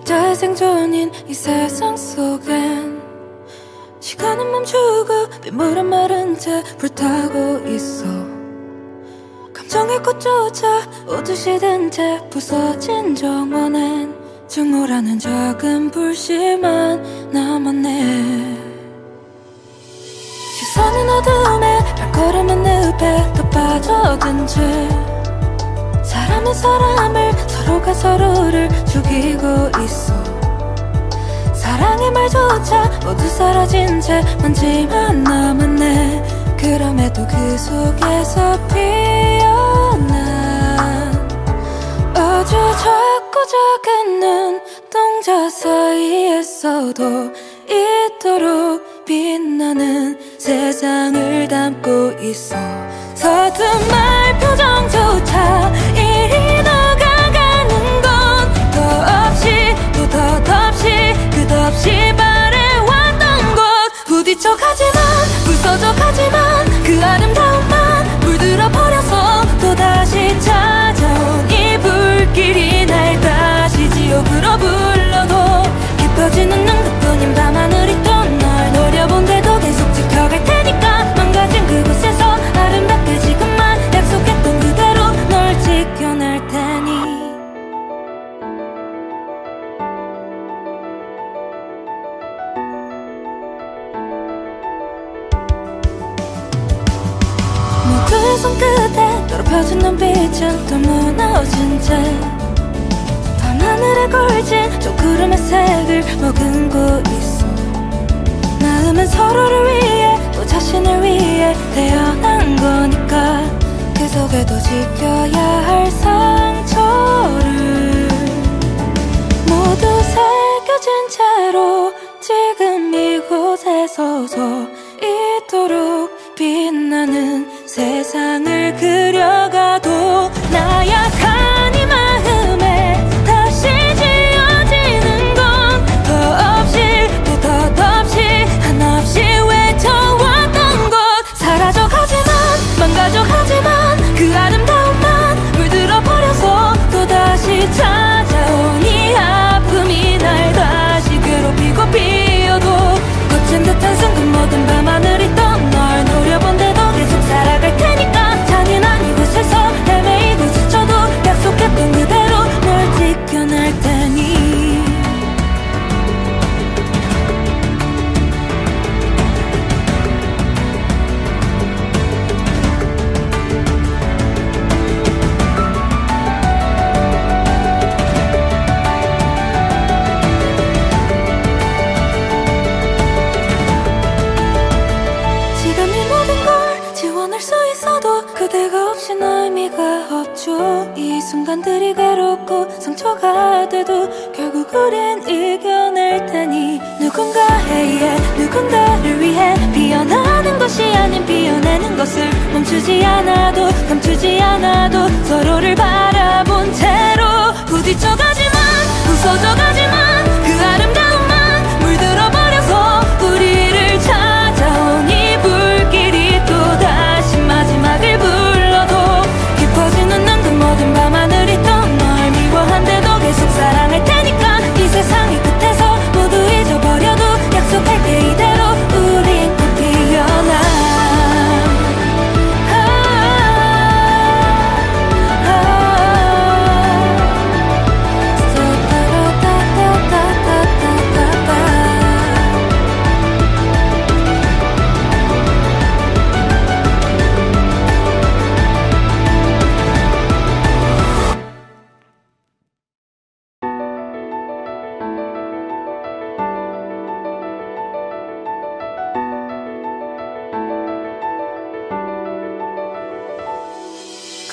약자의 생존인 이 세상 속엔 시간은 멈추고 빗물은 마른 채 불타고 있어. 감정의 꽃조차 오듯이 든 채 부서진 정원엔 증오라는 작은 불씨만 남았네. 시선은 어둠에 발걸음은 늪에 또 빠져든 채 사람은 사람을 서로가 서로를 죽이고 있어. 사랑의 말조차 모두 사라진 채 먼지만 남았네. 그럼에도 그 속에서 피어난 아주 작고 작은 눈동자 사이에서도 이토록 빛나는 세상을 담고 있어. 서툰말 표정조차 이리 녹아가는 건 더없이 또 덧없이 끝없이 바래왔던 것. 부딪혀 가지만 부서져 가지만 그 아름다움만 물들어 버려서 또다시 찾아온 이 불길이 날 다시 지옥으로 불러도 깊어지는 눈급뿐인 밤하늘이 또 널 노려본데도 계속 지켜갈 테니까. 망가진 그곳에서 아름답게 지금만 약속했던 그대로 널 지켜낼 테니. 모두의 손끝에 더럽혀진 눈빛은 또 무너진 채 밤하늘에 걸친 저 구름의 색을 머금고 있어. 마음은 서로를 위해 또 자신을 위해 태어난 거니까 그 속에도 지켜야 할 상처를 모두 새겨진 채로 지금 이곳에 서서 이토록 빛나는 세상을 그려가도 나약한 이 마음에 다시 지어지는 건 더없이 또 덧없이 한없이 외쳐왔던 것. 사라져가지만 망가져가지만 그 아름다움만 물들어 버려서 또다시 찾아온 이 아픔이 날 다시 괴롭히고 피어도 거친 듯한 순간 모든 밤하늘이 또 널 노려본데도 계속 살아갈 테니까. 잔인한 이곳에서 헤매이고 지쳐도 약속했던 그대로 널 지켜낼 테니. 그대가 없이는 의미가 없죠. 이 순간들이 괴롭고 상처가 돼도 결국 우린 이겨낼 테니. 누군가에 누군가를 위해 피어나는 것이 아닌 피어내는 것을 멈추지 않아도 감추지 않아도 서로를 바라본 채로 부딪혀가지만 부서져가지만 그 아름다움만 물들어 버려서 우리를 찾아온 이 불길이 또다시 마지막을 불러도 깊어지는 눈 그 모든 밤하늘이 또 널 미워한데도 계속 사랑할 테니까. 이 세상의 끝에서 모두 잊어버려도 약속할게 이대로 우린 또 피어나.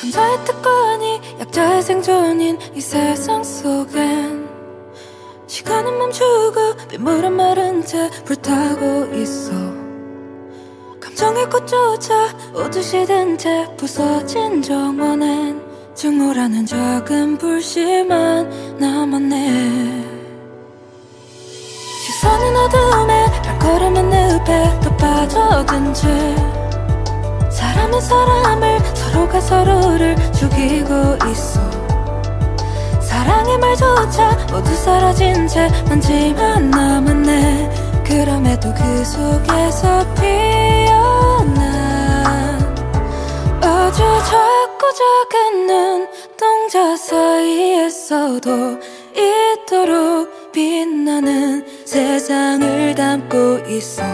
강자의 특권이 약자의 생존인 이 세상 속엔 시간은 멈추고 빗물은 마른 채 불타고 있어. 감정의 꽃조차 오듯이 든 채 부서진 정원엔 증오라는 작은 불씨만 남았네. 시선은 어둠에 발걸음은 늪에 또 빠져든 채 사람은 사람을 서로가 서로를 죽이고 있어. 사랑의 말조차 모두 사라진 채 먼지만 남았네. 그럼에도 그 속에서 피어난 아주 작고 작은 눈동자 사이에서도 이토록 빛나는 세상을 담고 있어.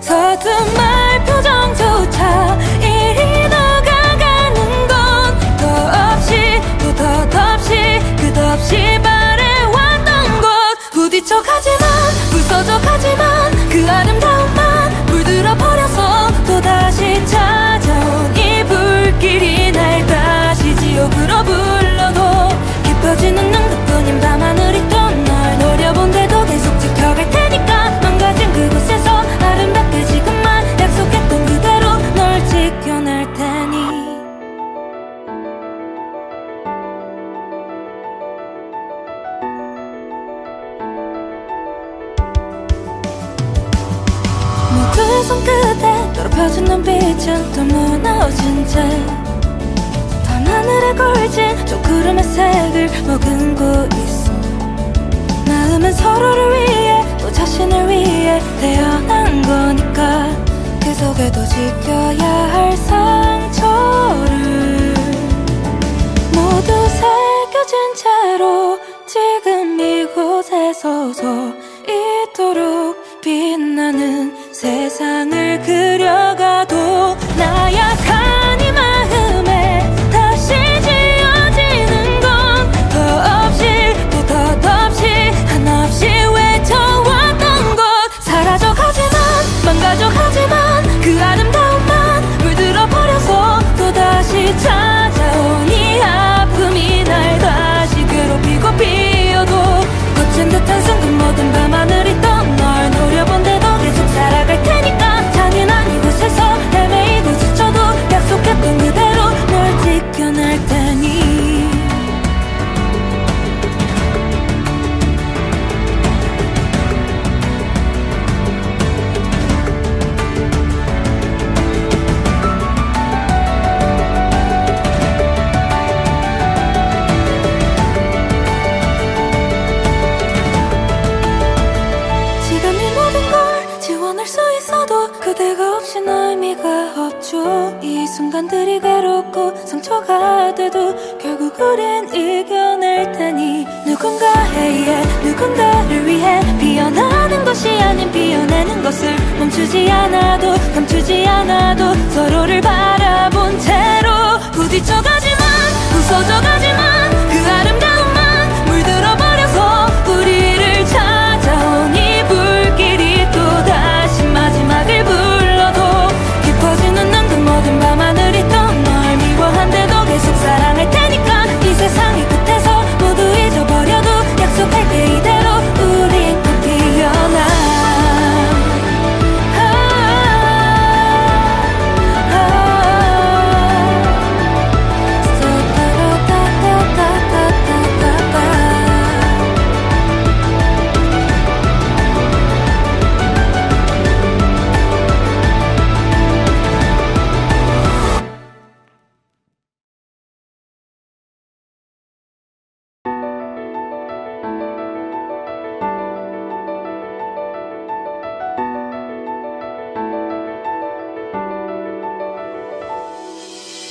서툰말 표정조차 이리 녹아가는 건 더없이 또 덧없이 끝없이 바래왔던 것. 부딪혀 가지만 부서져 가지만 그 아름다움만 물들어 버려서 또다시 찾아온 이 불길이 날 다시 지옥으로 불러도 깊어지는 눈급뿐인 밤하늘이 또 널 노려본데도 계속 지켜갈 테니까. 망가진 그곳에서 아름답게 지금만 약속했던 그대로 널 지켜낼 테니. 모두의 손끝에 더럽혀진 눈빛은 또 무너진 채 밤하늘에 걸친 저 구름의 색을 머금고 있어. 마음은 서로를 위해 또 자신을 위해 태어난 거니까. 그 속에도 지켜야 할 상처를 모두 새겨진 채로 지금 이곳에 서서 이토록 빛나는 세상을 그려가도 나약한 이 마음에 다시 지어지는 건 더없이 또 덧없이 한없이 외쳐왔던 것. 사라져가지만 망가져가지만 그 아름다움만 물들어 버려서 또다시 찾아온 이 아픔이 날 다시 괴롭히고 피어도 거친 듯한 순간 모든 밤하늘이 또 널 노려본데도 계속 살아갈 테니까. 잔인한 이곳에서 헤매이고 지쳐도 약속했던 그대로 널 지켜낼 테니. 그대가 없인 의미가 없죠. 이 순간들이 괴롭고 상처가 돼도 결국 우린 이겨낼 테니. 누군가에 누군가를 위해 피어나는 것이 아닌 피어내는 것을 멈추지 않아도 감추지 않아도 서로를 바라본 채로 부딪혀가지만 부서져가지만 그 아름다움만 물들어 버려서 우리를 찾아온 이 불길이 또다시 마지막을 불러도 깊어지는 눈 모든 밤하늘이 또 널 미워한데도 계속 사랑할 테니까. 이 세상의 끝에서 모두 잊어버려도 약속할게 이대로 우린 또 피어나.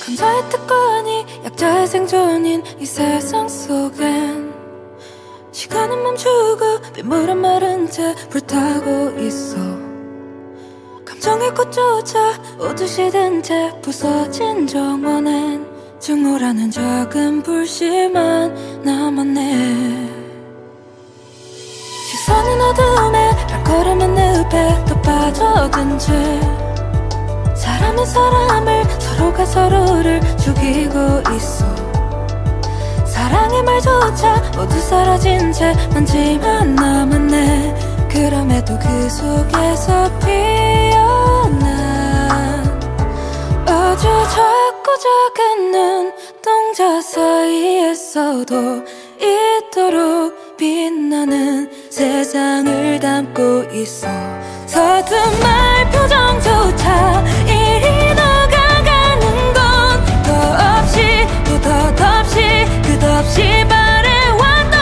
강자의 특권이 약자의 생존인 이 세상 속엔 시간은 멈추고 빗물은 마른 채 불타고 있어. 감정의 꽃조차 오듯이 든 채 부서진 정원엔 증오라는 작은 불씨만 남았네. 시선은 어둠에 발걸음은 늪에 또 빠져든 채 사람은 사람을 서로가 서로를 죽이고 있어. 사랑의 말조차 모두 사라진 채 먼지만 남았네. 그럼에도 그 속에서 피어난 아주 작고 작은 눈동자 사이에서도 이토록 빛나는 세상을 담고 있어. 서툰말 표정조차 이리 녹아가는 건 더없이 또 덧없이 끝없이 바래왔던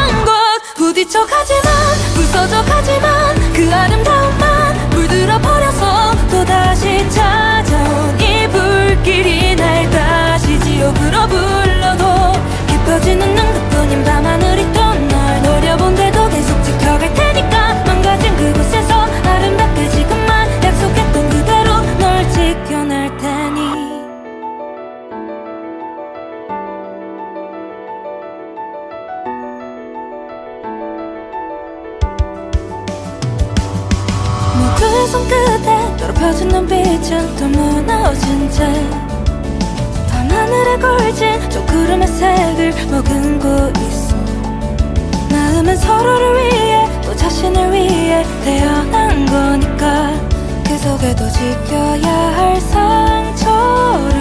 부딪혀가지만 부서져가지만 그 아름다움만 물들어버려서 또다시 찾아온 이 불길이 날 다시 지옥으로 불러도 깊어지는 눈급뿐인 밤하늘이 또 널 노려본데도 계속 지켜갈 테니까 망가진 그곳에서 아름답게 지금만 약속했던 그대로 널 지켜낼 테니 모두의 손끝에 더럽혀진 눈빛은 또 무너진 채 밤하늘에 걸친 저 구름의 색을 머금고 있어 마음은 서로를 위해 또 자신을 위해 태어난 거니까 그 속에도 지켜야 할 상처를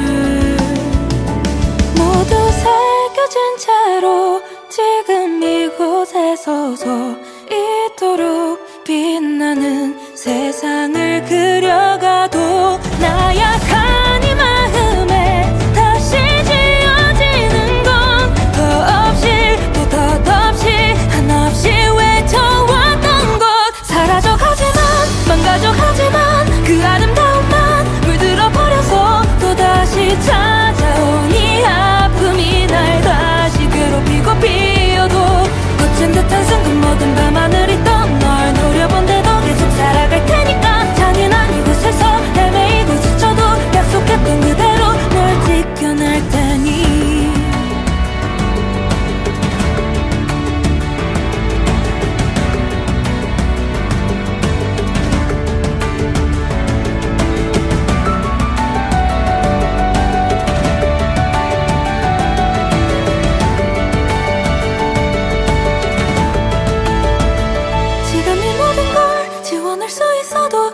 모두 새겨진 채로 지금 이곳에 서서 이토록 빛나는 세상을 그려가도 나약한 이 마음에 다시 지어지는 건 더없이 또 덧없이 한없이 외쳐왔던 것 사라져가지만 망가져가지만 그 아름다움만 물들어버려서 또다시 찾아온 이 아픔이 날 다시 괴롭히고 비어도 거친 듯한 순간 모든 밤하늘이 또 널 노려본데도 계속 살아갈 테니까 잔인한 이곳에서 헤매이고 지쳐도 약속했던 그대로 널 지켜낼 테니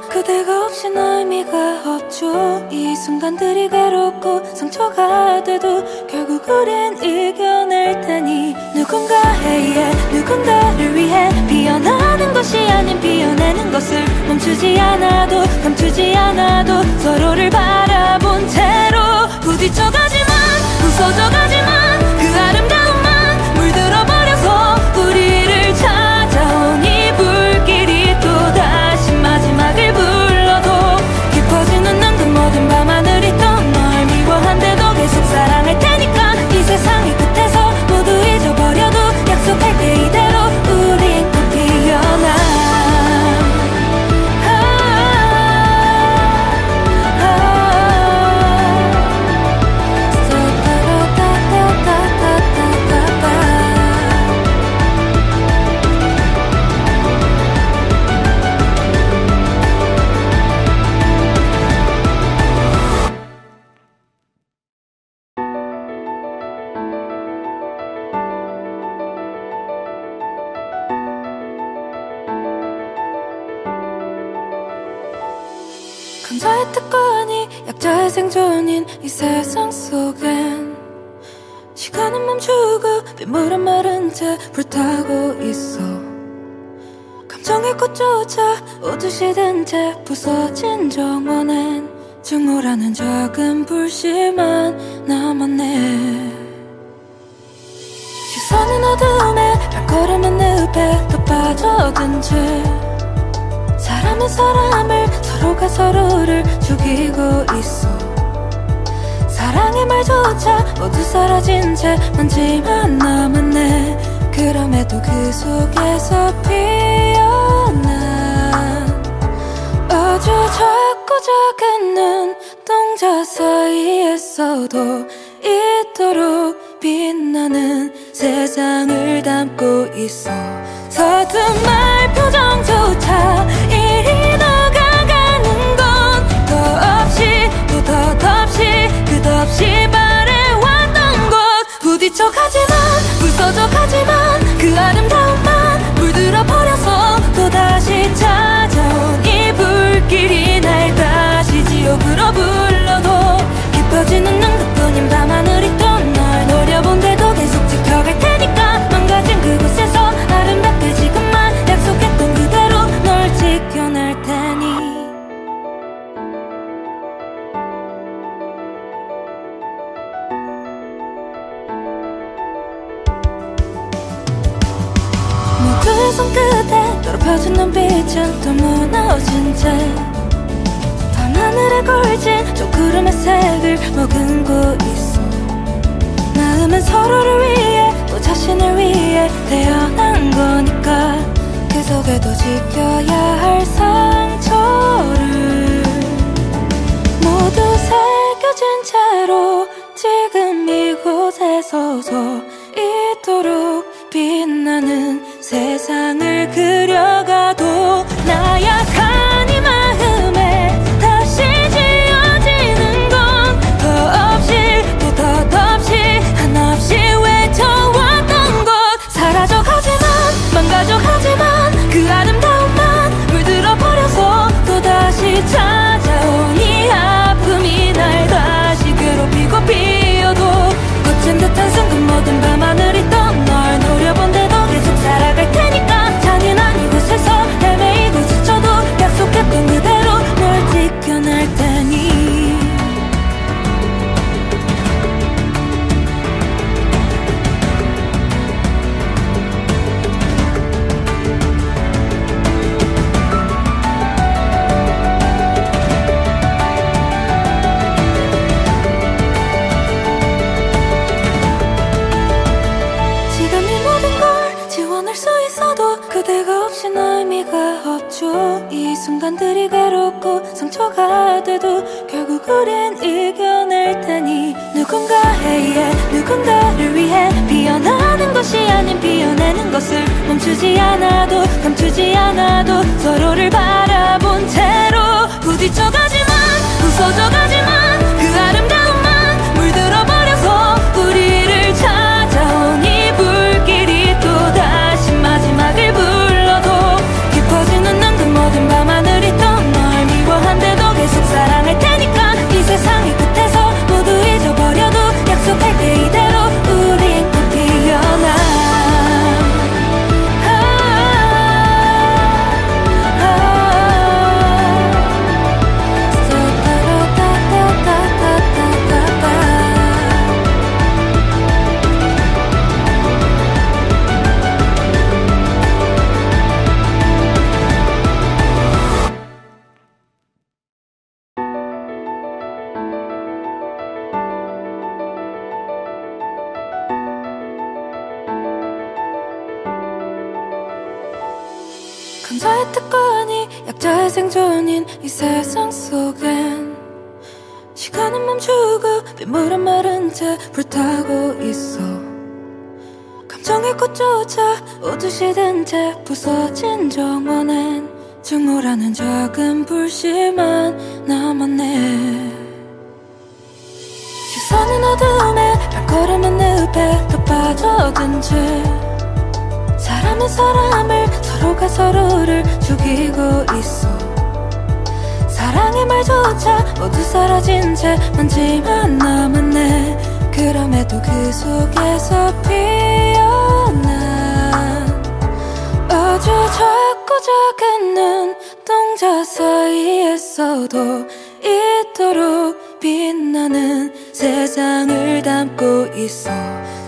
그대가 없인 의미가 없죠. 이 순간들이 괴롭고 상처가 돼도 결국 우린 이겨낼 테니 누군가에 누군가를 위해 피어나는 것이 아닌 피어내는 것을 멈추지 않아도 감추지 않아도 서로를 바라본 채로 부딪혀가지만 부서져가지만 그 아름다움만 물들어버려서 우리를 찾아온 이 불길이 또다시 마지막을 불러도 깊어지는 눈 그 모든 밤하늘이 또 널 미워한데도 계속 사랑할 테니까 이 세상의 끝에서 모두 잊어버려도 약속할게 이대로 우린 또 피어나 강자의 특권이 약자의 생존인 이 세상 속엔 시간은 멈추고 빗물은 마른 채 불타고 있어 감정의 꽃조차 오듯이 든 채 부서진 정원엔 증오라는 작은 불씨만 남았네 시선은 어둠에 발걸음은 늪에 더 빠져든 채 사람은 사람을 서로가 서로를 죽이고 있어 사랑의 말조차 모두 사라진 채 먼지만 남았네 그럼에도 그 속에서 피어난 아주 작고 작은 눈동자 사이에서도 이토록 빛나는 세상을 담고 있어 서툰말 표정조차 이리 녹아가는 건 더없이 또 덧없이 끝없이 바래왔던 것 부딪혀가지만 부서져가지만 그 아름다움만 물들어버려서 또다시 찾아온 이 불길이 날 다시 지옥으로 불러도 깊어지는 눈급뿐인 밤하늘이 또 널 노려본데도 계속 지켜갈 테니까 망가진 그곳에서 아름답게 지금만 약속했던 그대로 널 지켜 더럽혀진 눈빛은 또 무너진 채 밤하늘에 걸친 저 구름의 색을 머금고 있어. 마음은 서로를 위해 또 자신을 위해 태어난 거니까 그 속에도 지켜야 할 상처를 모두 새겨진 채로 지금 이곳에 서서 이토록 빛나는 세상을 그려가도 나약한 이 마음에 다시 지어지는 건 더없이 또 덧없이 한없이 외쳐왔던 것 사라져가지만 망가져가지만 그 아름다움만 물들어버려서 또다시 찾아온 이 아픔이 날 다시 괴롭히고 비어도 거친 듯한 순간 모든 밤하늘이 떤 널 노려본데도 계속 살아갈 테니까 잔인한 이곳에서 헤매이고 지쳐도 약속했던 그대로 널 지켜낼 테니 그대가 없인 의미가 없죠. 이 순간들이 괴롭고 상처가 돼도 결국 우린 이겨낼 테니 누군가에 누군가를 위해 피어나는 것이 아닌 피어내는 것을 멈추지 않아도 감추지 않아도 서로를 바라본 채로 부딪혀가지만 부서져가지만 그 아름다움만 물들어버려서 우리를 찾아온 이 불길이 또다시 마지막을 불러도 깊어지는 그 모든 밤하늘이 또 널 미워한데도 계속 사랑할 테니까 이 세상의 끝에서 모두 잊어버려도 약속할게 이대로 우린 또 피어나 강자의 특권이 약자의 생존인 이 세상 속엔 시간은 멈추고 빗물은 마른 채 불타고 있어. 감정의 꽃조차 오듯이 든 채 부서진 정원엔 증오라는 작은 불씨만 남았네. 시선은 어둠에 발걸음은 늪에 더 빠져든 채 사람은 사람을 서로가 서로를 죽이고 있어. 사랑의 말조차 모두 사라진 채 먼지만 남았네. 그럼에도 그 속에서 피어난 아주 작고 작은 눈동자 사이에서도 이토록 빛나는 세상을 담고 있어.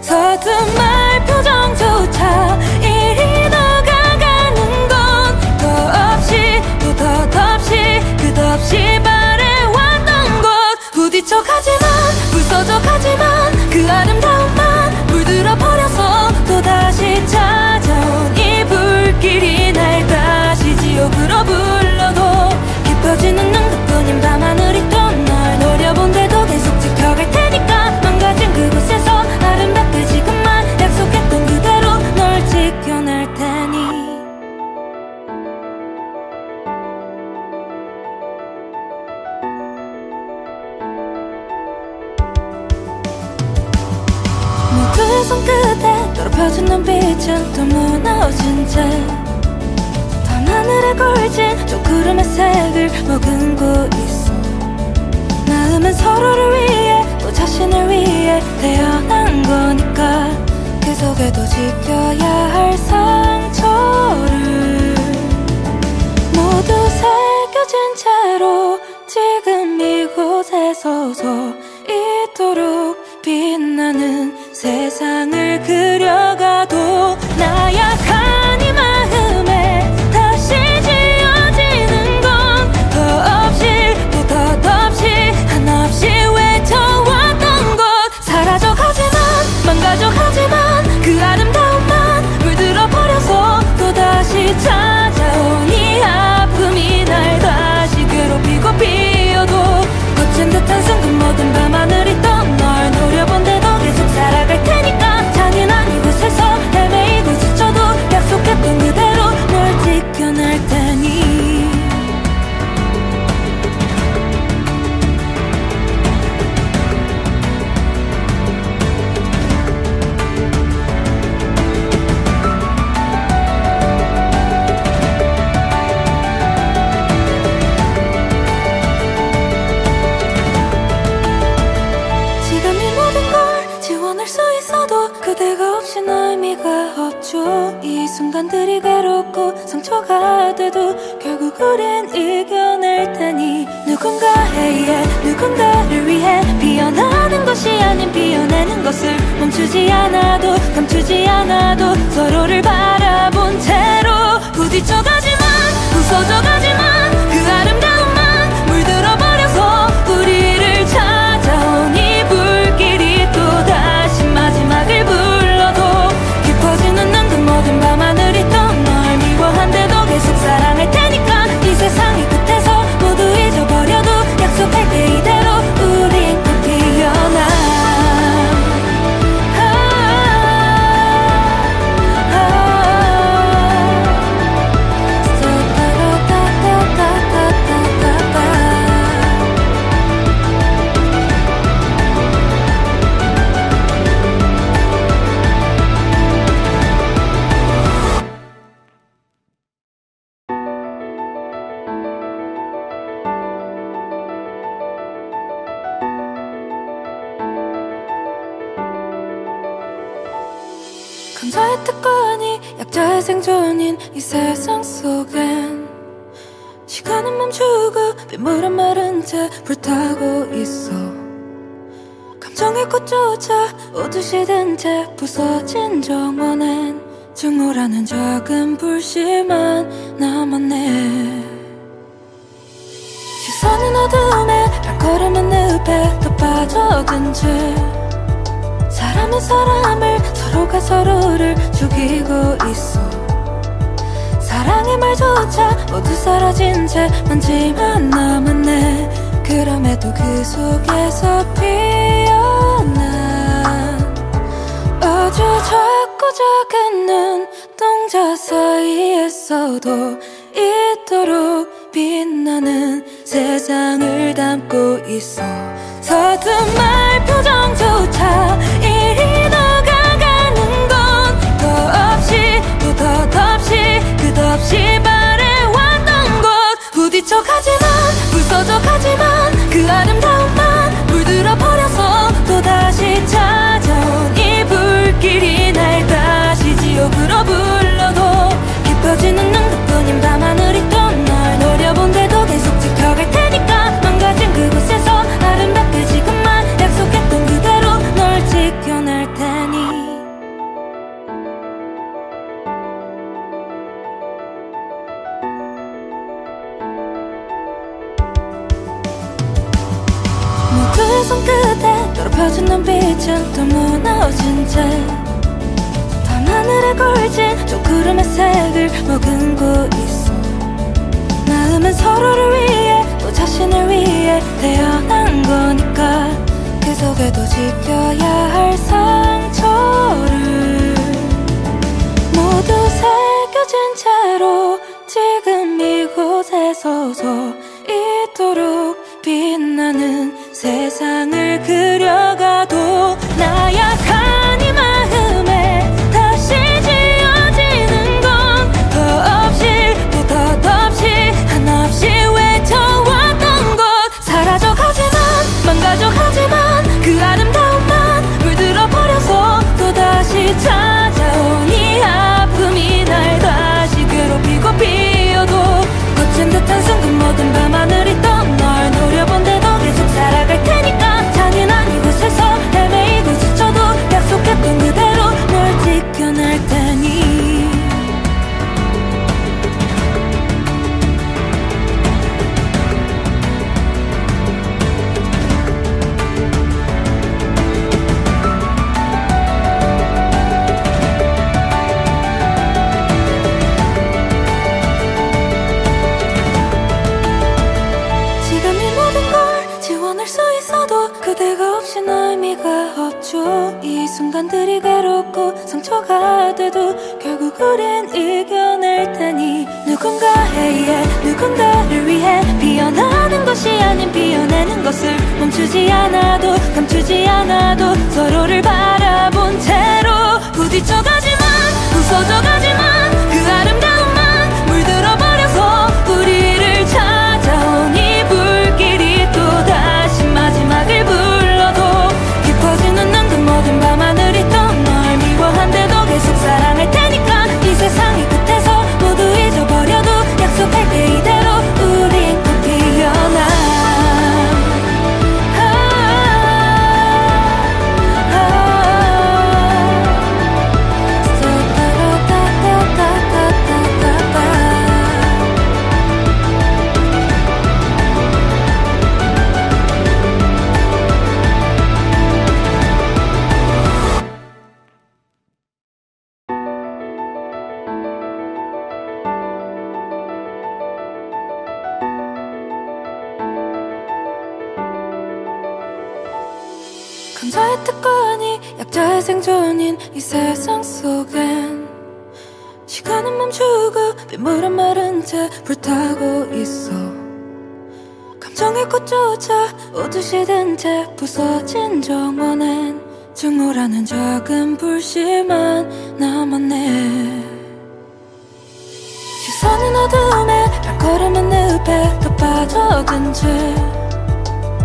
서슴할 표정조차 이리 녹아가는 건 더없이 또 덧없이 끝없이 바래왔던 것 부딪혀가지만 부서져가지만 그 아름다움만 물들어버려서 또다시 찾아온 이 불길이 날 다시 지옥으로 불러도 깊어지는 눈빛뿐인 밤하늘이 또 널 노려본데도 계속 지켜갈 테니까 망가진 그곳에서 아름답게 지금만 약속했던 그대로 널 지켜낼 테니 모두의 손끝에 더럽혀진 눈빛은 또 무너진 채 밤하늘에 걸친 저 구름의 색을 머금고 있어. 마음은 서로를 위해 또 자신을 위해 태어난 거니까 그 속에도 지켜야 할 상처를 모두 새겨진 채로 지금 이곳에 서서 이토록 빛나는 세상을 그려가도 나약한 이 마음에 다시 순간들이 괴롭고 상처가 돼도 결국 우린 이겨낼 테니 누군가에 누군가를 위해 피어나는 것이 아닌 피어내는 것을 멈추지 않아도 감추지 않아도 서로를 바라본 채로 부딪혀가지만 부서져가지만 그 아름다움만 물들어버려서 우리를 찾아온 이 불길이 또다시 마지막을 불러도 깊어지는 난 그 모든 밤하늘이 또 널 미워한데도 계속 사랑할 테니까 이 세상의 끝에서 모두 잊어버려도 약속할게 이대로 우린 꼭 피어나 강자의 특권이 약자의 생존인 이 세상 속엔 시간은 멈추고 빗물은 마른 채 불타고 있어 감정의 꽃조차 오듯이 든 채 부서진 정원엔 증오라는 작은 불씨만 남았네 시선은 어둠에 발걸음은 늪에 더 빠져든 채 사람은 사람을 서로가 서로를 죽이고 있어 사랑의 말조차 모두 사라진 채 먼지만 남았네 그럼에도 그 속에서 피어난 아주 작고 작은 눈동자 사이에서도 이토록 빛나는 세상을 담고 있어 서툰 말 표정조차 이리 녹아가는 건 더없이 또 덧없이 끝없이 바래왔던 것 부딪혀가지만 부서져가지만 그 아름다움만 물들어버려서 또다시 찾아온 이 불길이 날 다시 지옥으로 불러도 깊어지는 눈빛뿐인 밤하늘이 또 널 노려본데도 계속 지켜갈 테니까 망가진 그곳에서 아름답게 지금만 약속했던 그대로 널 지켜낼 테니 모두의 손끝에 더럽혀진 눈빛은 또 무너진 채 밤하늘에 걸친 저 구름의 색을 머금고 있어 마음은 서로를 위해 또 자신을 위해 태어난 거니까 그 속에도 지켜야 할 상처를 모두 새겨진 채로 지금 이곳에 서서 이토록 빛나는 세상을 그려가도 나약한 이 마음에 다시 지어지는 건 더없이 또 덧없이 한없이 외쳐왔던 것 사라져가지만 망가져가지만 그 아름다움만 물들어버려서 또다시 찾아온 이 아픔이 날 다시 괴롭히고 피어도 거친 듯한 순간 모든 밤하늘이 또 널 노려본데도 계속 살아갈 테니까 잔인한 이곳에서 헤매이고 지쳐도 약속했던 그대로 널 지켜낼 테니 그대가 없인 의미가 없죠 이 순간들이 괴롭고 상처가 돼도 결국 우린 이겨낼 테니 누군가에 누군가를 위해 피어나는 것이 아닌 피어내는 것을 멈추지 않아도 감추지 않아도 서로를 바라본 채로 부딪혀가지만 부서져가지만 그 아름다움만 물들어버려서 우리를 찾아온 이 불길이 또다시 마지막을 불러도 깊어지는 난 그 모든 밤하늘이 또 널 미워한데도 계속 사랑할 테니까 이 세상에 강자의 특권이 약자의 생존인 이 세상 속엔 시간은 멈추고 빗물은 마른 채 불타고 있어. 감정의 꽃조차 오듯이 든 채 부서진 정원엔 증오라는 작은 불씨만 남았네. 시선은 어둠에 발걸음은 늪에 더 빠져든 채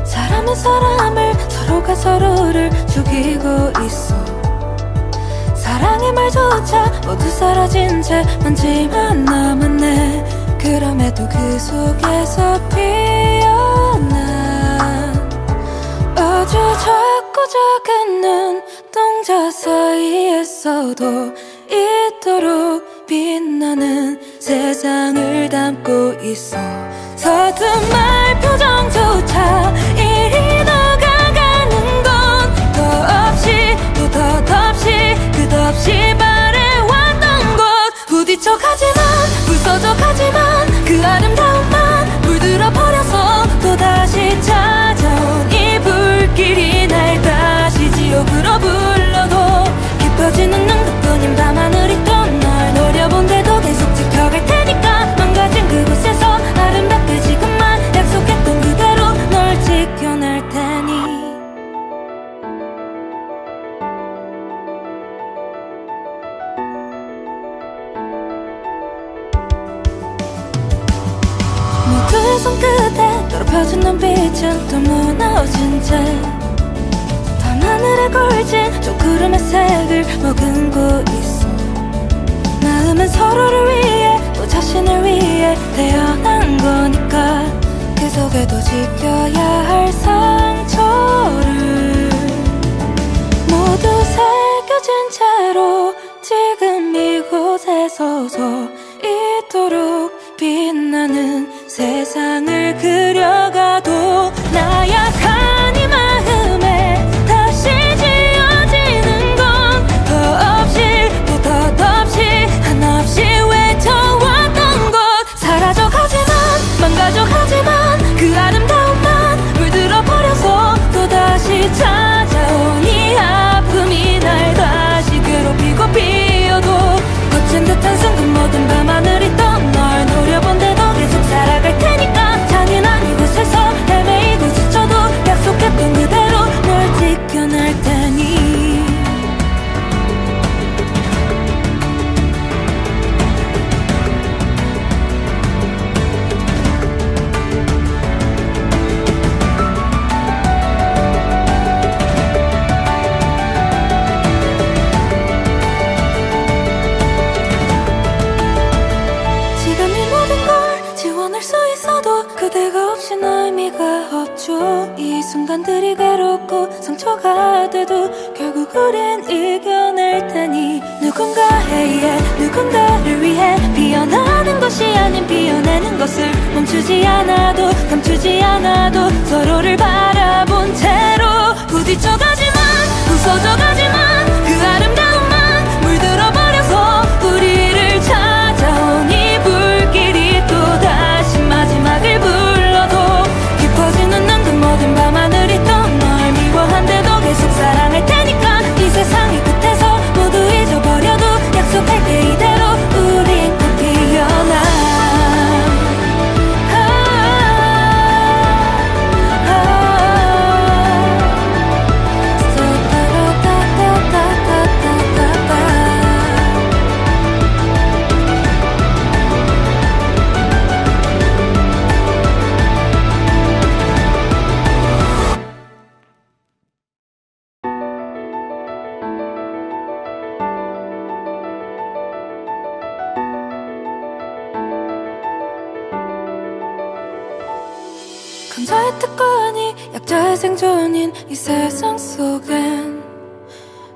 사람은 사람을 서로가 서로를 죽이고 있어. 사랑의 말조차 모두 사라진 채 먼지만 남았네. 그럼에도 그 속에서 피어난 아주 작고 작은 눈동자 사이에서도 이토록 빛나는 세상을 담고 있어. 서슴할 표정조차 이리 녹아가는 건 더없이 또 덧없이 끝없이 바래왔던 것. 부딪혀 가지만 부서져 가지만 그 아름다움만 물들어 버려서 또다시 찾아온 이 불길이 날 다시 지옥으로 불러도 깊어지는 눈급뿐인 밤하늘이 또 널 노려본데도 계속 지켜갈 테니까. 망가진 그곳에서 아름답게 지금만 약속했던 그대로 널 지켜낼 테니. 모두의 손끝에 더럽혀진 눈빛은 또 무너진 채 밤하늘에 걸친 저 구름의 색을 머금고 있어. 마음은 서로를 위해 또 자신을 위해 태어난 거니까 그 속에도 지켜야 할 상처를 모두 새겨진 채로 지금 이곳에 서서 이토록 빛나는 세상을 그려가도 나약한 이 마음에 다시 지어지는 건 더없이 또 덧없이 한없이 외쳐왔던 것. 사라져가지만 망가져가지만 그 아름다움만 물들어 버려서 또다시 찾아온 이 아픔이 날 다시 괴롭히고 피어도 거친 듯한 순간 모든 밤하늘이 또 널 노려본데도 계속 살아갈 테니까. 잔인한 이곳에서 헤매이고 지쳐도 약속했던 그대로 널 지켜낼 테니. 그대가 없인 의미가 없죠. 이 순간들이 괴롭고 상처가 돼도 결국 우린 이겨낼 테니. 누군가에 누군가를 위해 피어나는 것이 아닌 피어내는 것을 멈추지 않아도 감추지 않아도 서로를 바라본 채로 부딪혀가지만 부서져가지만 그 아름다움만 물들어 버려서 우리를 찾아온 이 불길이 또다시 마지막을 불러도 깊어지는 눈 그 모든 밤하늘이 또 널 미워한데도 계속 사랑할 테니까. 이 세상의 끝에서 모두 잊어버려도 약속할게 이대로 우린 또 피어나. 강자의 특권이 약자의 생존인 이 세상 속엔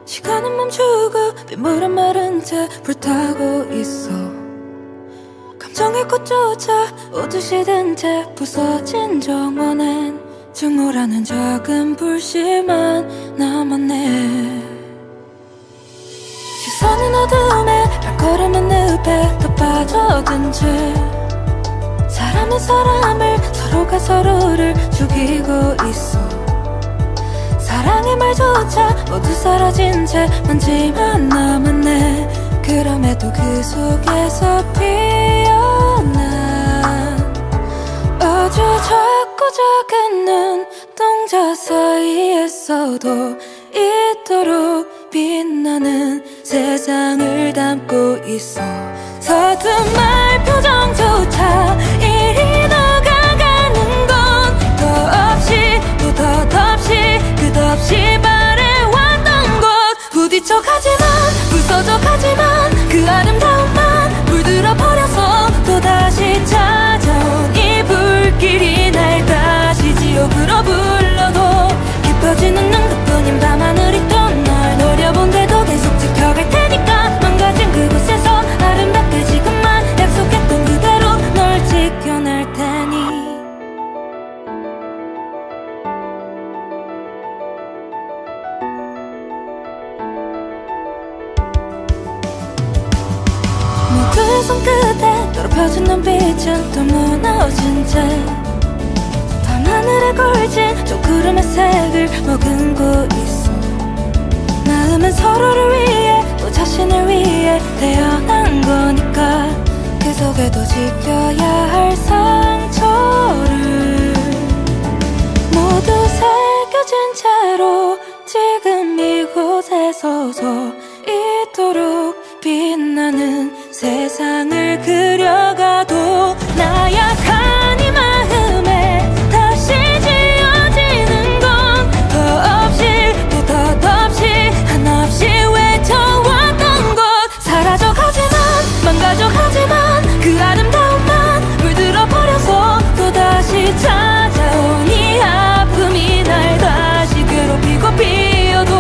시간은 멈추고 빗물은 마른 채 불타고 있어. 감정의 꽃조차 오듯이 든 채 부서진 정원엔 증오라는 작은 불씨만 남았네. 시선은 어둠에 발걸음은 늪에 더 빠져든 채 사람은 사람을 서로가 서로를 죽이고 있어. 사랑의 말조차 모두 사라진 채 먼지만 남았네. 그럼에도 그 속에서 피어난 아주 작고 작은 눈동자 사이에서도 이토록 빛나는 세상을 담고 있어. 서툰말 표정조차 이리 녹아가는 건 더없이 또 덧없이 끝없이 바래왔던 것. 부딪혀가지만 부서져가지만 그 아름다움만 물들어 버려서 또다시 찾아온 이 불길이 날 다시 지옥으로 불러도 깊어지는 눈급뿐인 밤하늘이 또 널 노려본데도 계속 지켜갈 테니까. 망가진 그곳에서 아름답게 지금만 약속했던 그대로 널 지켜낼 테니. 모두의 손끝에 더럽혀진 눈빛은 또 무너진 채 밤하늘에 걸친 저 구름의 색을 머금고 있어. 마음은 서로를 위해 또 자신을 위해 태어난 거니까. 그 속에도 지켜야 할 상처를 모두 새겨진 채로 지금 이곳에 서서 이토록 빛나는 세상을 그려가도 나약한 이 마음에 다시 지어지는 건 더없이 또 덧없이 한없이 외쳐왔던 것. 사라져가지만 망가져가지만 그 아름다움만 물들어 버려서 또다시 찾아온 이 아픔이 날 다시 괴롭히고 비어도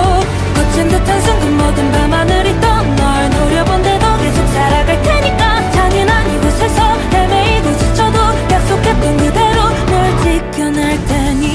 거친 듯한 순간 모든 밤하늘이 또 널 노려본데도 계속 살아갈 테니까. 잔인한 이곳에서 헤매이고 지쳐도 약속했던 그대로 널 지켜낼 테니.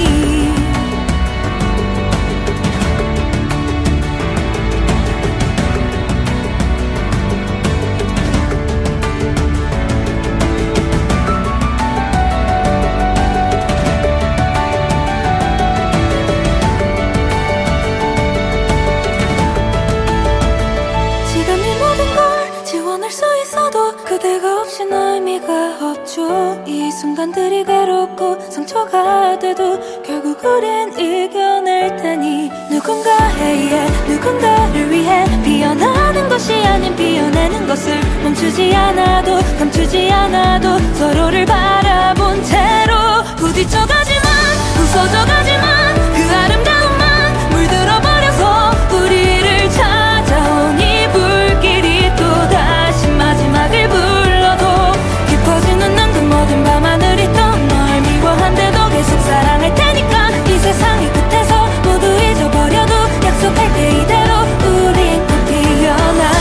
그대가 없인 의미가 없죠. 이 순간들이 괴롭고 상처가 돼도 결국 우린 이겨낼 테니. 누군가에 누군가를 위해 피어나는 것이 아닌 피어내는 것을 멈추지 않아도 감추지 않아도 서로를 바라본 채로 부딪혀가지만 부서져가지만 그 아름다움만 물들어 버려서 우리를 찾아온 이 불길이 또다시 마지막을 불러도 깊어지는 그 모든 밤하늘이 또 널 미워한데도 계속 사랑할 테니까. 이 세상의 끝에서 모두 잊어버려도 약속할게 이대로 우린 또 피어나.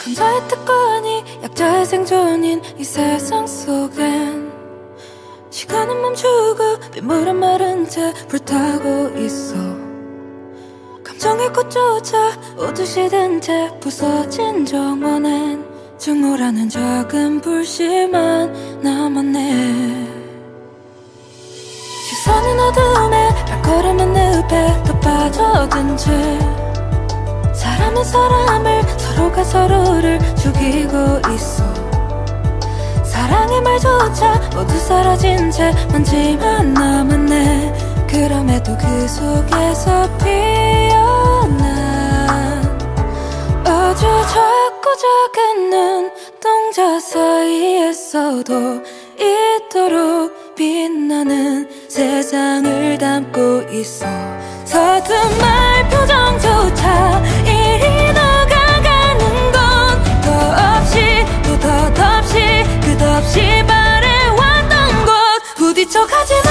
강자의 특권이 약자의 생존인 이 세상 속엔 시간은 멈추고 빗물은 마른 채 불타고 있어. 감정의 꽃조차 오듯이 든 채 부서진 정원엔 증오라는 작은 불씨만 남았네. 시선은 어둠에 발걸음은 늪에 더 빠져든 채 사람은 사람을 서로가 서로를 죽이고 있어. 사랑의 말조차 모두 사라진 채 먼지만 남았네. 그럼에도 그 속에서 피어난 아주 작고 작은 눈동자 사이에서도 이토록 빛나는 세상을 담고 있어. 서툰말 표정조차 이리 녹아가는 건 더없이 또 덧없이 끝없이 바래왔던 것. 부딪혀가지만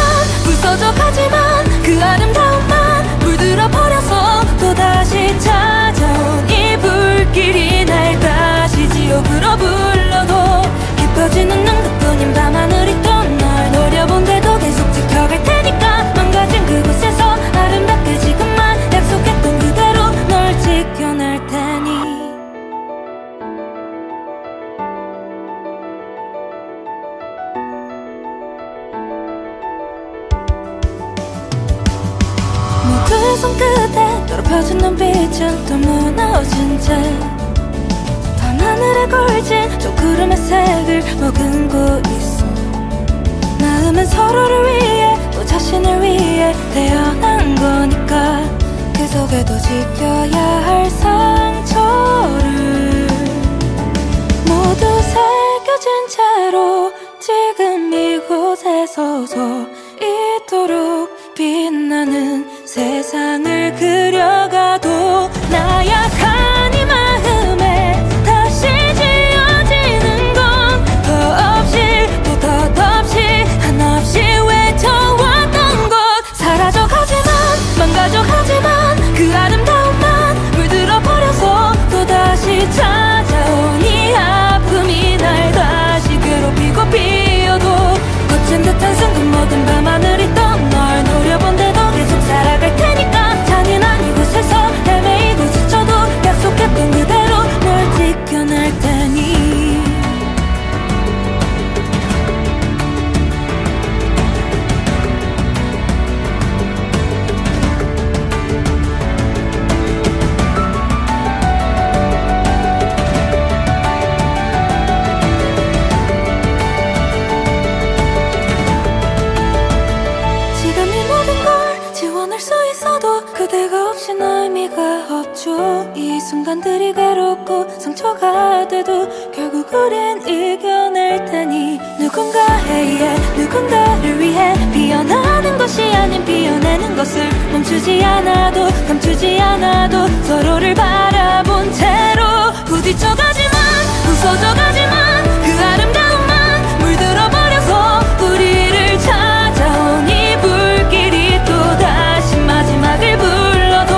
부서 부서져가지만 그 아름다움만 물들어 버려서 또다시 찾아온 이 불길이 날 다시 지옥으로 불러도 깊어지는 눈빛뿐인 밤하늘이 또 널 노려본데도 계속 지켜갈 테니까 망가진 그곳에서 아름답게 지금만 약속했던 그대로 널 지켜낼 테니 모두의 손끝에 더럽혀진 눈빛은 또 무너진 채 밤하늘에 걸친 저 구름의 색을 머금고 있어 마음은 서로를 위해 또 자신을 위해 태어난 거니까 그 속에도 지켜야 할 상처를 모두 새겨진 채로 지금 이곳에 서서 이토록 빛나는 세상을 그려가도 나약한 이 마음에 다시 지어지는 건 더없이 또 덧없이 한없이 외쳐왔던 것 사라져가지만 망가져가지만 그 아름다움만 물들어 버려서 또다시 찾아온 이 아픔이 날 다시 괴롭히고 비어도 거친 듯한 순간 모든 밤하늘이 또 널 노려본데도 계속 살아갈 테니까 잔인한 이곳에서 헤매이고 지쳐도 약속했던 그대로 널 지켜낼 테니 그대가 없인 의미가 없죠. 이 순간들이 괴롭고 상처가 돼도 결국 우린 이겨낼 테니 누군가에 누군가를 위해 피어나는 것이 아닌 피어내는 것을 멈추지 않아도 감추지 않아도 서로를 바라본 채로 부딪혀가지만 부서져가지만 그 아름다움만 물들어 버려서 우리를 찾아온 이 불길이 또다시 마지막을 불러도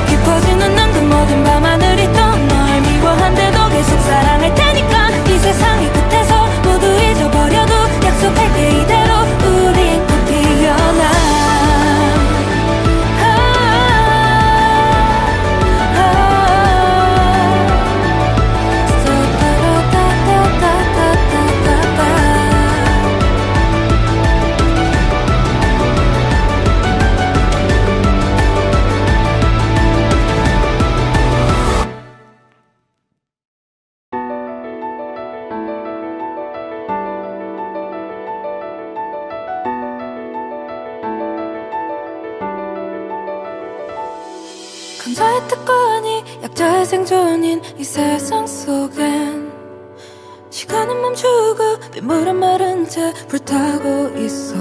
깊어지는 눈 그 모든 밤하늘이 또 널 미워한데도 계속 사랑할 테니까 이 세상의 끝에서 모두 잊어버려도 약속할게 이대로 우린 꼭 피어나 강자의 특권이 약자의 생존인 이 세상 속엔 시간은 멈추고 빗물은 마른 채 불타고 있어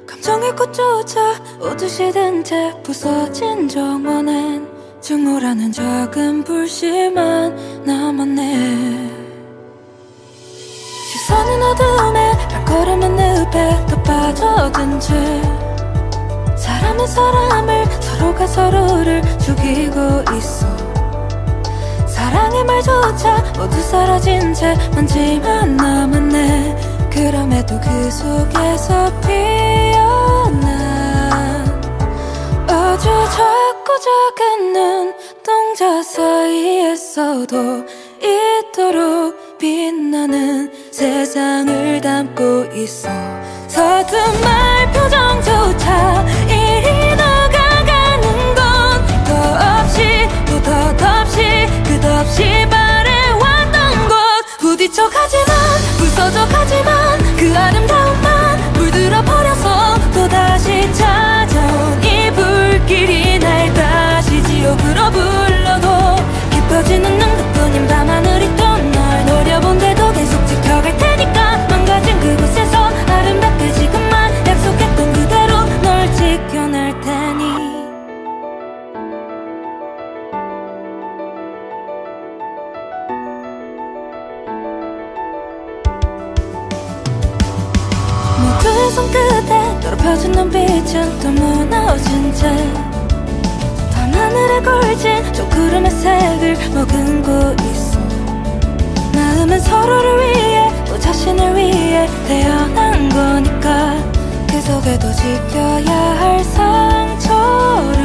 감정의 꽃조차 오듯이 든 채 부서진 정원엔 증오라는 작은 불씨만 남았네 시선은 어둠에 발걸음은 늪에 더 빠져든 채 사람은 사람을 서로가 서로를 죽이고 있어 사랑의 말조차 모두 사라진 채 먼지만 남았네 그럼에도 그 속에서 피어난 아주 작고 작은 눈동자 사이에서도 이토록 빛나는 세상을 담고 있어 서슴할 표정조차 이리 녹아가는 건 더없이 또 덧없이 끝없이 바래왔던 것 부딪혀가지만 부서져가지만 그 아름다움만 물들어 버려서 또다시 찾아온 이 불길이 날 다시 지옥으로 불러도 깊어지는 눈빛뿐인 밤하늘이 또 널 노려본데도 계속 지켜갈 테니까 망가진 그곳에서 아름답게 지금만 약속했던 그대로 널 지켜낼 테니 모두의 손끝에 더럽혀진 눈빛은 또 무너진 채 밤하늘에 걸친 저 구름의 색을 머금고 있어. 마음은 서로를 위해 또 자신을 위해 태어난 거니까 그 속에도 지켜야 할 상처를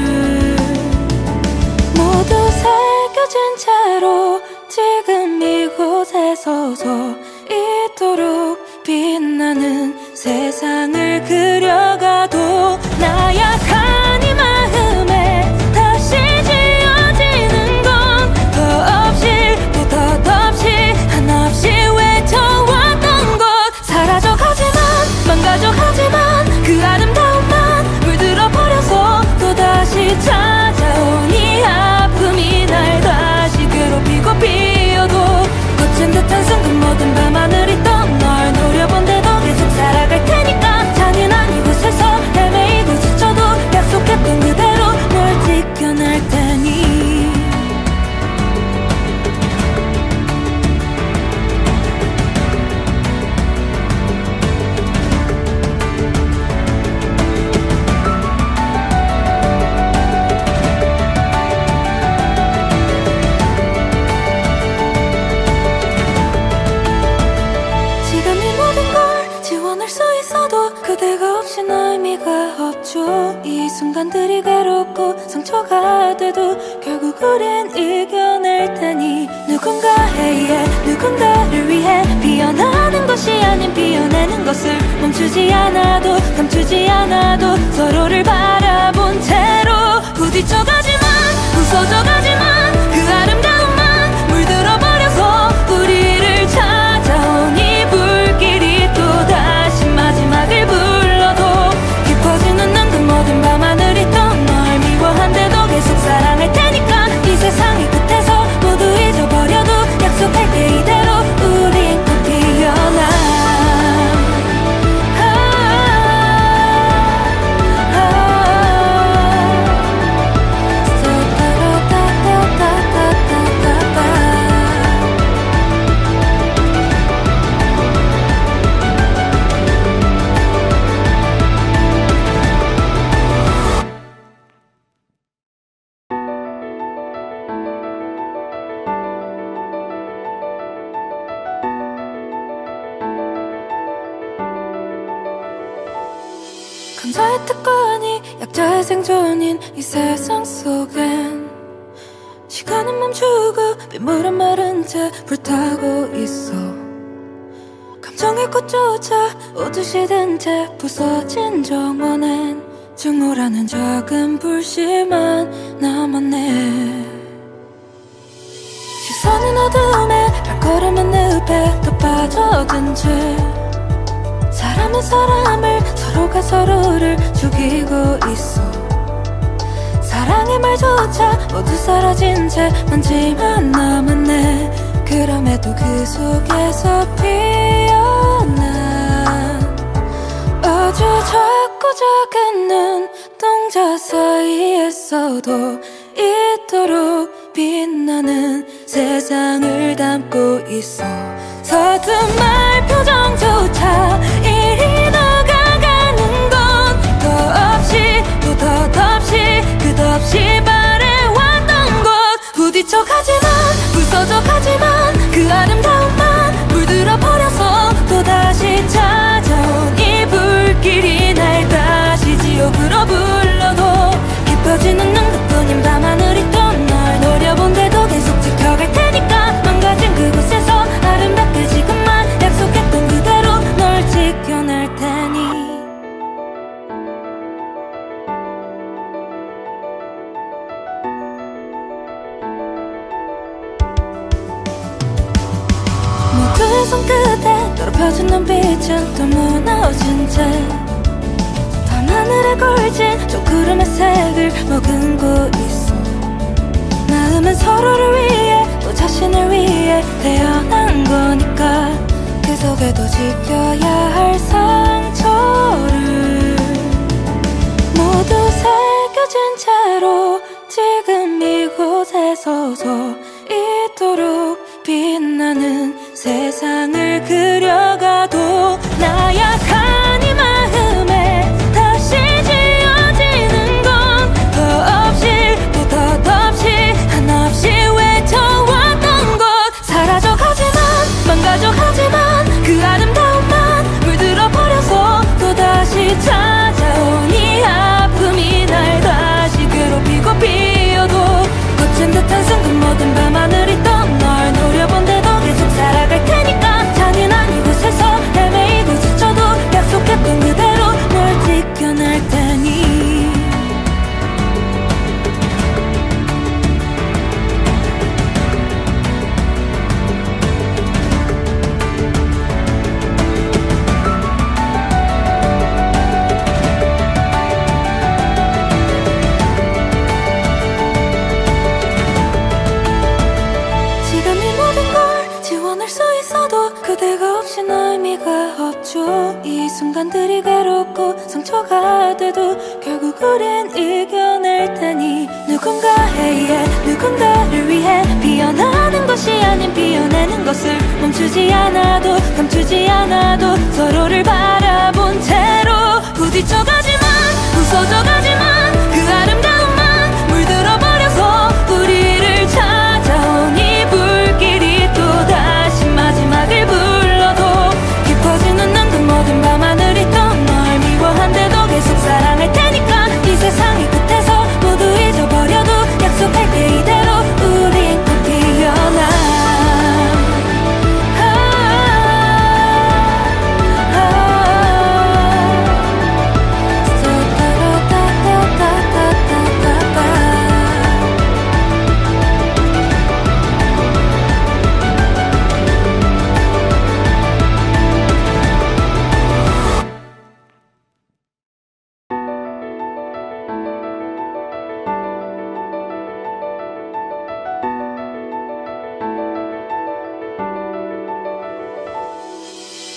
모두 새겨진 채로 지금 이곳에 서서 이토록 빛나는 세상을 그려가도 나약한 이 마음에 다시 지어지는 건 더없이 또 덧없이 한없이 외쳐왔던 것 사라져가지만 망가져가지만 그 아름다움만 물들어버려서 또다시 찾아온 이 아픔이 날 다시 괴롭히고 비어도 거친 듯한 순간 모든 밤하늘이 떠 널 노려본데도 계속 살아갈 테니까 잔인한 이곳에서 헤매이고 지쳐도 약속했던 그대로 널 지켜낼 테니 그대가 없인 의미가 없죠. 이 순간들이 괴롭고 상처가 돼도 결국 우린 이겨낼 테니 누군가에 누군가를 위해 피어나는 것이 아닌 피어내는 것을 멈추지 않아도 감추지 않아도 서로를 바라본 채로 부딪혀가지만 부서져가지만 그 아름다움만 물들어버려서 우리를 찾아온 이 불길이 또다시 마지막을 불러도 깊어지는 눈 그 모든 밤하늘이 또 널 미워한데도 계속 사랑할 테니까 이 세상의 끝에서 모두 잊어버려도 약속할게 이대로 우린 꼭 피어나 강자의 특권이 약자의 생존인 이 세상 속엔 시간은 멈추고 빗물은 마른 채 불타고 있어. 감정의 꽃조차 오듯이 든 채 부서진 정원엔 증오라는 작은 불씨만 남았네. 시선은 어둠에 발걸음은 늪에 또 빠져든 채 사람은 사람을 서로가 서로를 죽이고 있어. 사랑의 말조차 모두 사라진 채 먼지만 남았네. 그럼에도 그 속에서 피어난 아주 작고 작은 눈동자 사이에서도 이토록 빛나는 세상을 담고 있어. 서슴할 표정조차 이리 녹아가는 건 더없이 또 덧없이 끝없이 바래왔던 것 부딪혀가지만 부서져가지만 그 아름다움만 물들어버려서 또다시 찾아온 이 불길이 날 다시 지옥으로 불러도 깊어지는 눈 그뿐인 밤하늘이 또 널 노려본데도 계속 지켜갈 테니까 망가진 그곳에서 아름답게 지금만 약속했던 그대로 널 지켜낼 테니 모두의 손끝에 더럽혀진 눈빛은 또 무너진 채 밤하늘에 걸친 저 구름의 색을 머금고 있어. 마음은 서로를 위해 또 자신을 위해 태어난 거니까 그 속에도 지켜야 할 상처를 모두 새겨진 채로 지금 이곳에 서서 이토록 빛나는 세상을 그려가도 나약한 이 마음 순간들이 괴롭고 상처가 돼도 결국 우린 이겨낼 테니 누군가에 누군가를 위해 피어나는 것이 아닌 피어내는 것을 멈추지 않아도 감추지 않아도 서로를 바라본 채로 부딪혀가지만 부서져가지만 그 아름다움만 물들어버려서 우리를 찾아온 이 불길이 또다시 마지막을 불러도 깊어지는 눈 그 모든 밤하늘이 또 널 미워한데도 계속 사랑할 테니까 이 세상의 끝에서 모두 잊어버려도 약속할게 이대로 우린 꼭 피어나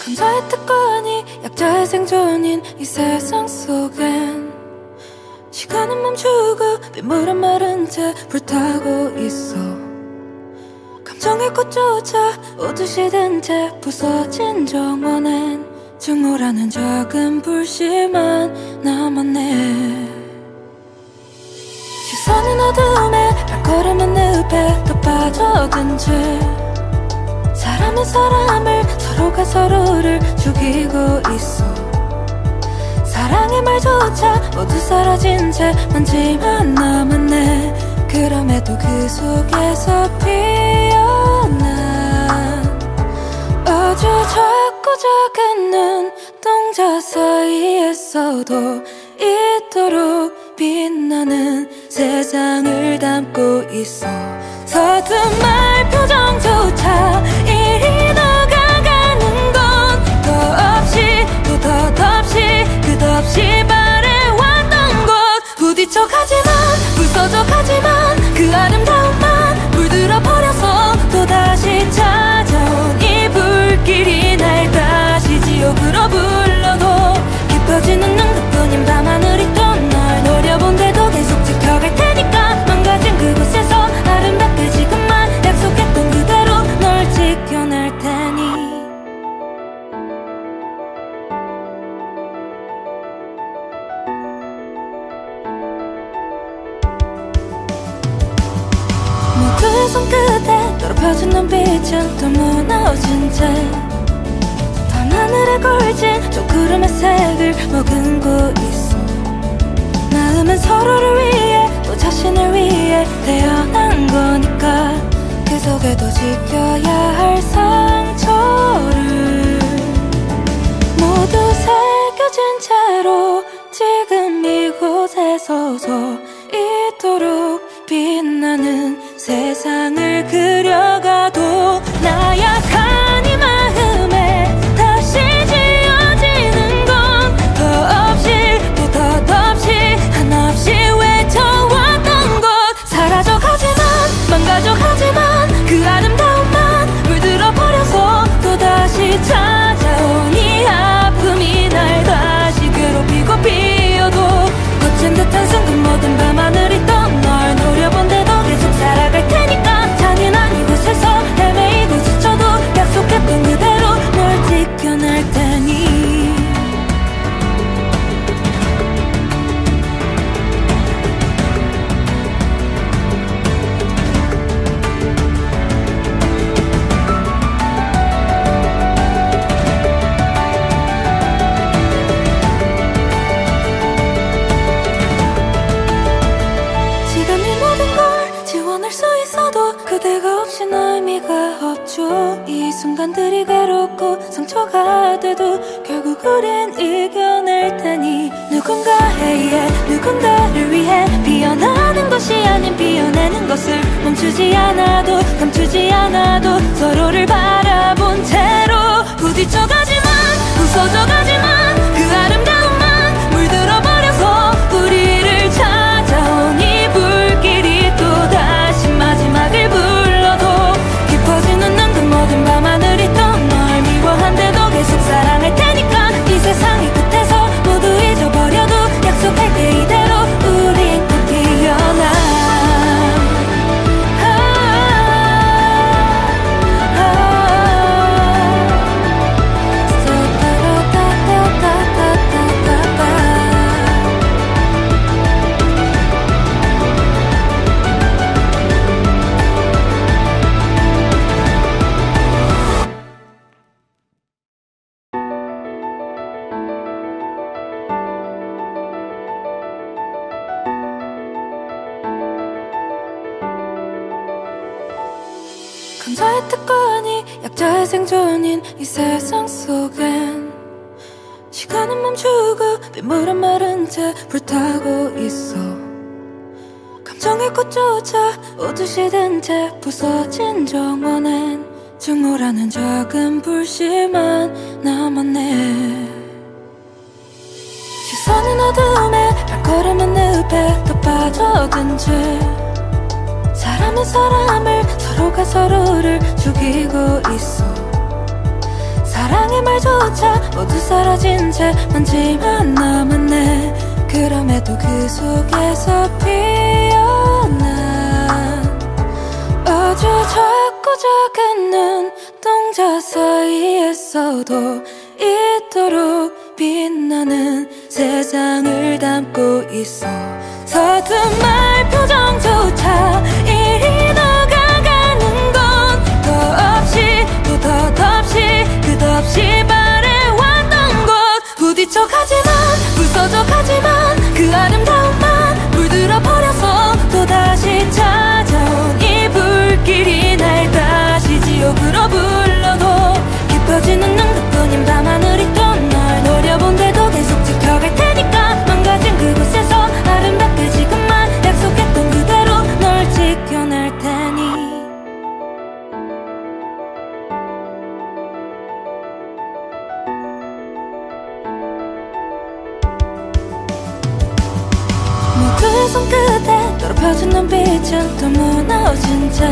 강자의 특권이 약자의 생존인 이 세상 속엔 시간은 멈추고 빗물은 마른 채 불타고 있어 감정의 꽃조차 오듯이 든 채 부서진 정원엔 증오라는 작은 불씨만 남았네 시선은 어둠에 발걸음은 늪에 더 빠져든 채 사람은 사람을 서로가 서로를 죽이고 있어 사랑의 말조차 모두 사라진 채 먼지만 남았네 그럼에도 그 속에서 피어난 아주 작고 작은 눈동자 사이에서도 이토록 빛나는 세상을 담고 있어 서슴할 표정조차 이리 녹아가는 건 더없이 또 덧없이 끝없이 바래왔던 것 부딪혀가지만 부서져가지만 그 아름다움만 물들어버려서 또다시 찾아온 이 불길이 날 다시 지옥으로 불러도 깊어지는 눈 그뿐인 밤하늘이 또 널 노려본데도 계속 지켜갈 테니까 망가진 그곳에서 아름답게 지금만 약속했던 그대로 널 지켜낼 테니 모두의 손끝에 더럽혀진 눈빛은 또 무너진 채 밤하늘에 걸친 저 구름의 색을 머금고 있어 마음은 서로를 위해 또 자신을 위해 태어난 거니까 그 속에도 지켜야 할 상처를 모두 새겨진 채로 지금 이곳에 서서 이토록 빛나는 세상을 그려가도 나약한 이 마음에 다시 지어지는 건 더없이 또 덧없이 한없이 외쳐왔던 것 사라져가지만 망가져가지만 그 아름다움만 물들어버려서 또다시 찾아온 이 아픔이 날 다시 괴롭히고 비어도 거친 듯한 순간 모든 밤하늘이 또 널 노려본데도 계속 살아갈 테니까 잔인한 이곳에서 헤매이고 지쳐도 약속했던 그대로 널 지켜낼 테니 그대가 없인 의미가 없죠 이 순간들이 괴롭고 상처가 돼도 결국 우린 이겨낼 테니 누군가에 누군가를 위해 피어나는 것이 아닌 피어내는 것을 멈추지 않아도 감추지 않아도 서로를 바라본 채로 부딪혀가지만 부서져가지만 그 아름다움만 물들어버려서 우리를 찾아온 이 불길이 또다시 마지막을 불러도 깊어지는 눈 그 모든 밤하늘이 또 널 미워한데도 계속 사랑할 테니까 이 세상에 생존인 이 세상 속엔 시간은 멈추고 빗물은 마른 채 불타고 있어. 감정의 꽃조차 오듯이 든 채 부서진 정원엔 증오라는 작은 불씨만 남았네. 시선은 어둠에 발걸음은 늪에 또 빠져든 채 사람은 사람을 서로가 서로를 죽이고 있어. 사랑의 말조차 모두 사라진 채 먼지만 남았네. 그럼에도 그 속에서 피어난 아주 작고 작은 눈동자 사이에서도 이토록 빛나는 세상을 담고 있어. 서툰 말 표정조차 이리 녹아가는 건 더없이 또 덧없이 끝없이 바래왔던 것. 부딪혀 가지만 부서져 가지만 그 아름다움만 물들어 버려서 또다시 찾아온 이 불길이 날 다시 지옥으로 불러도 깊어지는 눈꺼뿐인 밤하늘이 또 널 노려본데도 계속 지켜갈 테니까. 망가진 그곳에서 아름답게 지금만 약속했던 그대로 널 지켜낼 테니. 모두의 손끝에 더럽혀진 눈빛은 또 무너진 채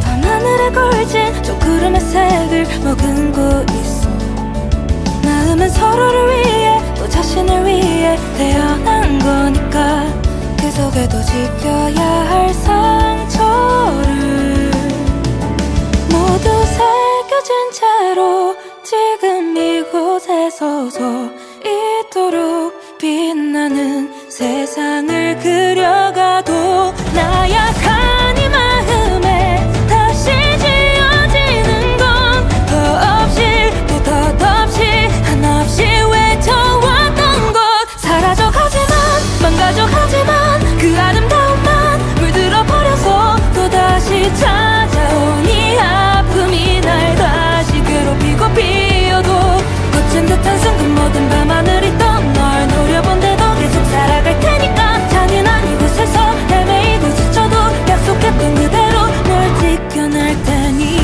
밤하늘에 걸친 저 구름의 색을 머금고 있어. 마음은 서로를 위해 또 자신을 위해 태어난 거니까 그 속에도 지켜야 할 상처를 모두 새겨진 채로 지금 이곳에 서서 이토록 빛나는 세상을 그려가도 나약한 이 마음에 다시 지어지는 건 더없이 또 덧없이 한없이 외쳐왔던 것. 사라져가지만 망가져가지만 그 아름다움만 물들어 버려서 또다시 찾아온 이 아픔이 날 다시 괴롭히고 비어도 거친 듯한 순간 모든 밤하늘이 또 널 노려본데도 계속 살아갈 테니까. 잔인한 이곳에서 헤매이고 지쳐도 약속했던 그대로 널 지켜낼 테니.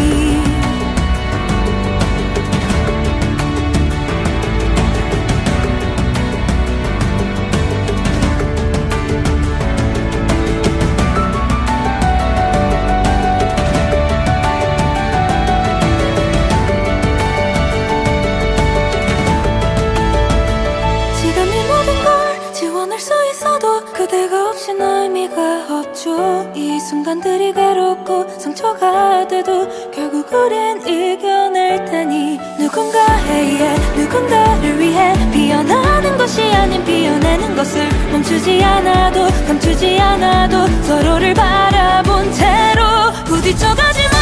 지금 이 모든 걸 지워낼 수 있어도 그대가 없인 의미가 없죠. 이 순간들이 괴롭고 상처가 돼도 결국 우린 이겨낼 테니. 누군가에 누군가를 위해 피어나는 것이 아닌 피어내는 것을 멈추지 않아도 감추지 않아도 서로를 바라본 채로 부딪혀가지만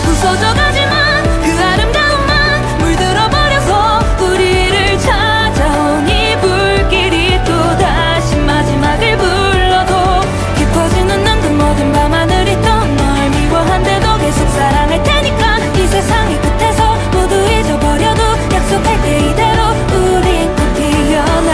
부서져가지만 그 아름다움만 물들어 버려서 우리를 찾아온 이 불길이 또다시 마지막을 불러도 깊어지는 눈 그 모든 밤하늘이 또 널 미워한데도 계속 사랑할 테니까. 이 세상의 끝에서 모두 잊어버려도 약속할게 이대로 우린 또 피어나.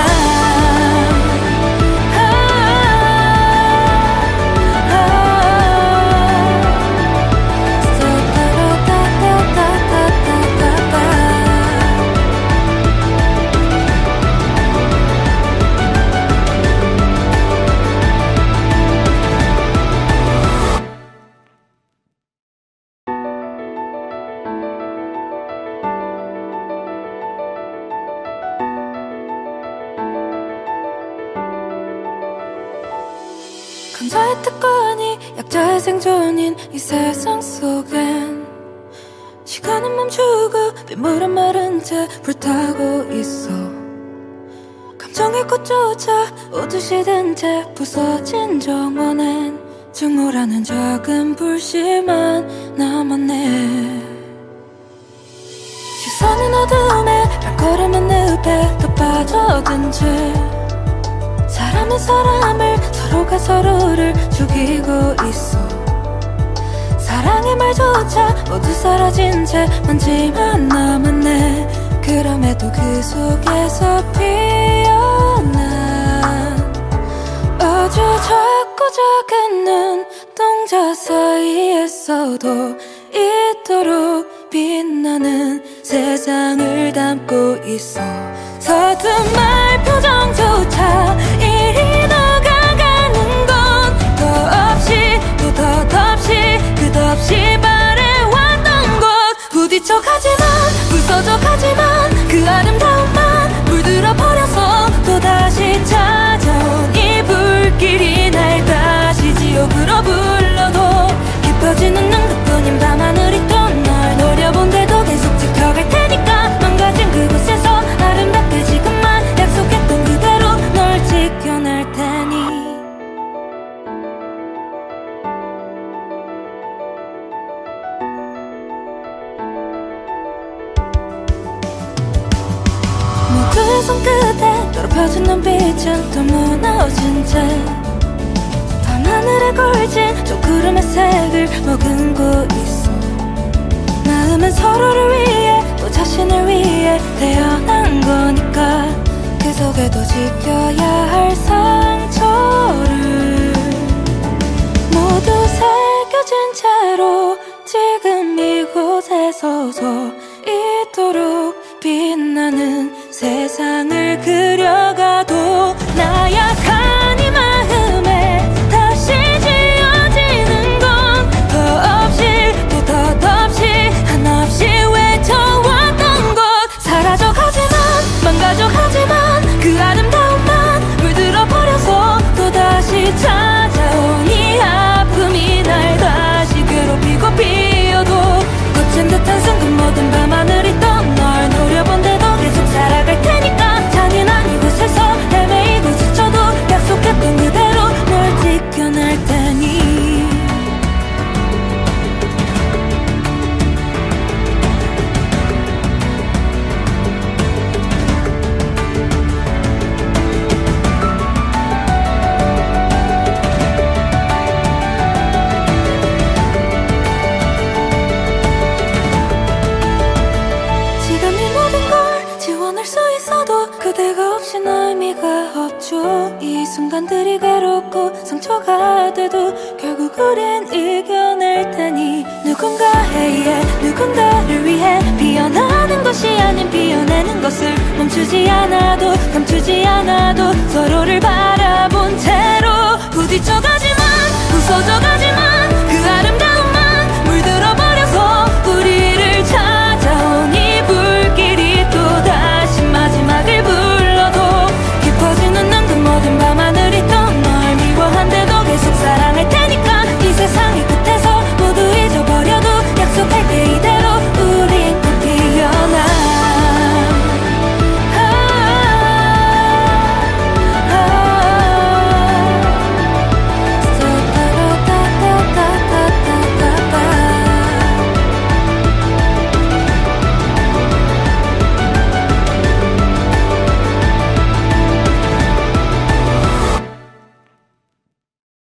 강자의 특권이 약자의 생존인 이 세상 속엔 시간은 멈추고 빗물은 마른 채 불타고 있어. 감정의 꽃조차 오듯이 든 채 부서진 정원엔 증오라는 작은 불씨만 남았네. 시선은 어둠에 발걸음은 늪에 또 빠져든 채 사람은 사람을 서로가 서로를 죽이고 있어. 사랑의 말조차 모두 사라진 채 먼지만 남았네. 그럼에도 그 속에서 피어난 아주 작고 작은 눈동자 사이에서도 이토록 빛나는 세상을 담고 있어. 서슴할 표정조차 이리 녹아가는 건 더없이 또 덧없이 끝없이 바래왔던 것. 부딪혀가지만 부서져가지만 그 아름다움만 물들어 버려서 또다시 찾아온 이 불길이 날 다시 지옥으로 불러도 깊어지는 눈부뿐인 밤하늘이 또 널 노려본데도 계속 지켜갈 테니까. 망가진 그곳에서 아름답게 지금만 약속했던 그대로 널 지켜낼 테니. 모두의 손끝에 더럽혀진 눈빛은 또 무너진 채 밤하늘에 걸친 저 구름의 색을 머금고 있어. 마음은 서로를 위해 또 자신을 위해 태어난 거니까 그 속에도 지켜야 할 상처를 모두 새겨진 채로 지금 이곳에 서서 이토록 빛나는 세상을 그려가도 나약한 이 마음에 다시 지어지는 건 더없이 또 덧없이 한없이 외쳐왔던 것. 사라져가지만 망가져가지만 그 아름다움만 물들어 버려서 또다시 찾아온 이 아픔이 날 다시 괴롭히고 피어도 거친 듯한 순간 모든 밤하늘이 또 널 노려본데도 계속 살아갈 테니까. 잔인한 이곳에서 헤매이고 지쳐도 약속했던 그대로 널 지켜낼 테니. 지금 이 모든 걸 지원할 수 있어도 그대가 없인 의미가 없죠. 이 순간들이 괴롭고 상처가 돼도 결국 우린 이겨낼 테니. 누군가에 누군가를 위해 피어나는 것이 아닌 피어내는 것을 멈추지 않아도 감추지 않아도 서로를 바라본 채로 부딪혀가지만 부서져가지만